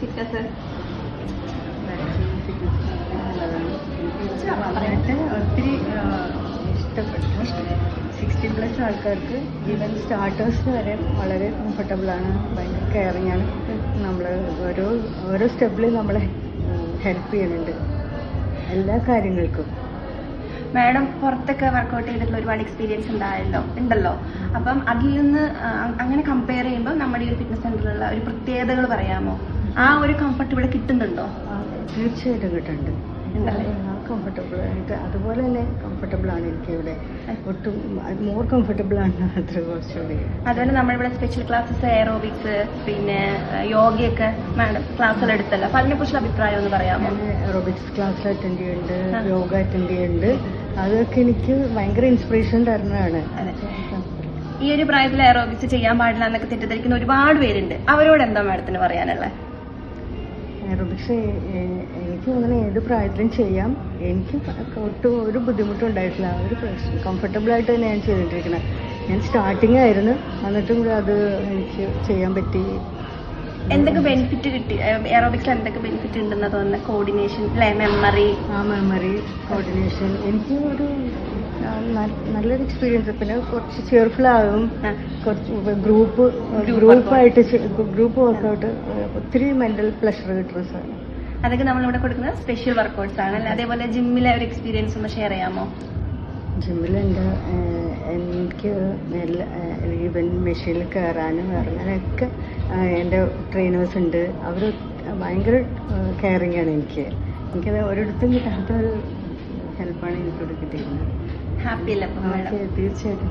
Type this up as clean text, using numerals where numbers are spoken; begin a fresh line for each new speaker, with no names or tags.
Fitness?
പറഞ്ഞിട്ട് ഒത്തിരി ഇഷ്ടപ്പെട്ടു. 60+ ആൾക്കാർക്ക് ഈവൻ സ്റ്റാർട്ടേഴ്സിന് വരെ വളരെ കംഫർട്ടബിളാണ്, ഭയങ്കര കെയറിങ് ആണ്. നമ്മൾ ഓരോ സ്റ്റെപ്പിലും നമ്മളെ ഹെൽപ്പ് ചെയ്യുന്നുണ്ട് എല്ലാ കാര്യങ്ങൾക്കും.
മാഡം പുറത്തൊക്കെ വർക്കൗട്ട് ചെയ്തിട്ടുള്ള ഒരുപാട് എക്സ്പീരിയൻസ് ഉണ്ടല്ലോ. അപ്പം അതിൽ നിന്ന് അങ്ങനെ കമ്പയർ ചെയ്യുമ്പോൾ നമ്മുടെ ഈ ഒരു ഫിറ്റ്നസ് സെന്ററിലുള്ള ഒരു പ്രത്യേകതകൾ പറയാമോ? ആ ഒരു കംഫർട്ട് ഇവിടെ കിട്ടുന്നുണ്ടോ?
തീർച്ചയായിട്ടും കിട്ടുന്നുണ്ട്. കംഫർട്ടബിളായിട്ട് അതുപോലെ തന്നെ കംഫർട്ടബിളാണ് എനിക്ക് ഇവിടെ. ഒട്ടും മോർ കംഫർട്ടബിളാണ് അത്ര കുറച്ചുകൂടി.
അതുപോലെ നമ്മളിവിടെ സ്പെഷ്യൽ ക്ലാസ്സസ്, എയറോബിക്സ്, പിന്നെ യോഗയൊക്കെ മാഡം ക്ലാസ്സുകൾ എടുത്തല്ലോ. അപ്പം അതിനെക്കുറിച്ചുള്ള അഭിപ്രായം ഒന്ന് പറയാമോ?
എയറോബിക്സ് ക്ലാസ്സിൽ അറ്റൻഡ് ചെയ്യുന്നുണ്ട്, യോഗ അറ്റൻഡ് ചെയ്യുന്നുണ്ട്. അതൊക്കെ എനിക്ക് ഭയങ്കര ഇൻസ്പിറേഷൻ തരുന്നതാണ്.
ഈ ഒരു പ്രായത്തിൽ എയറോബിക്സ് ചെയ്യാൻ പാടില്ല എന്നൊക്കെ തെറ്റിദ്ധരിക്കുന്ന ഒരുപാട് പേരുണ്ട്. അവരോട് എന്താ മാഡത്തിന് പറയാനുള്ളത്?
എയറോബിക്സ് എനിക്ക് അങ്ങനെ ഏത് പ്രായത്തിലും ചെയ്യാം. എനിക്ക് ഒട്ടും ഒരു ബുദ്ധിമുട്ടും ഉണ്ടായിട്ടില്ല. ഒരു കംഫർട്ടബിളായിട്ട് തന്നെ ഞാൻ ചെയ്തിട്ടിരിക്കുന്നത്. ഞാൻ സ്റ്റാർട്ടിങ് ആയിരുന്നു, എന്നിട്ടും കൂടി അത് എനിക്ക് ചെയ്യാൻ പറ്റി.
എന്തൊക്കെ ബെനിഫിറ്റ് കിട്ടി എയറോബിക്സിൽ? എന്തൊക്കെ ബെനിഫിറ്റ് ഉണ്ടെന്ന് തോന്നുന്നത്? കോർഡിനേഷൻ അല്ലെ, മെമ്മറി, കോർഡിനേഷൻ. എനിക്ക് ഒരു നല്ലൊരു എക്സ്പീരിയൻസ്. പിന്നെ കുറച്ച് ചെയർഫുള്ളാകും, കുറച്ച് ഗ്രൂപ്പ് വർക്കൗട്ട്, ഒത്തിരി മെന്റൽ പ്ലഷർ കിട്ടുന്ന സാധനം. അതൊക്കെ നമ്മളിവിടെ കൊടുക്കുന്ന സ്പെഷ്യൽ വർക്കൗട്ട്സ് ആണ് അല്ലേ? അതേപോലെ ജിമ്മിലെ ഒരു എക്സ്പീരിയൻസ് ഒന്ന് ഷെയർ ചെയ്യാമോ?
ജിമ്മിലുണ്ട്. എനിക്ക് ഈവൻ മെഷീനിൽ കയറാനും ഇറങ്ങാനൊക്കെ എൻ്റെ ട്രെയിനേഴ്സ് ഉണ്ട്. അവർ ഭയങ്കര കെയറിങ് ആണ്. എനിക്കത് ഒരിടത്തും കിട്ടാത്ത ഒരു ഹെൽപ്പാണ് എനിക്കിവിടെ കിട്ടിയിരുന്നത്.
ഹാപ്പി അല്ലേ?
തീർച്ചയായിട്ടും.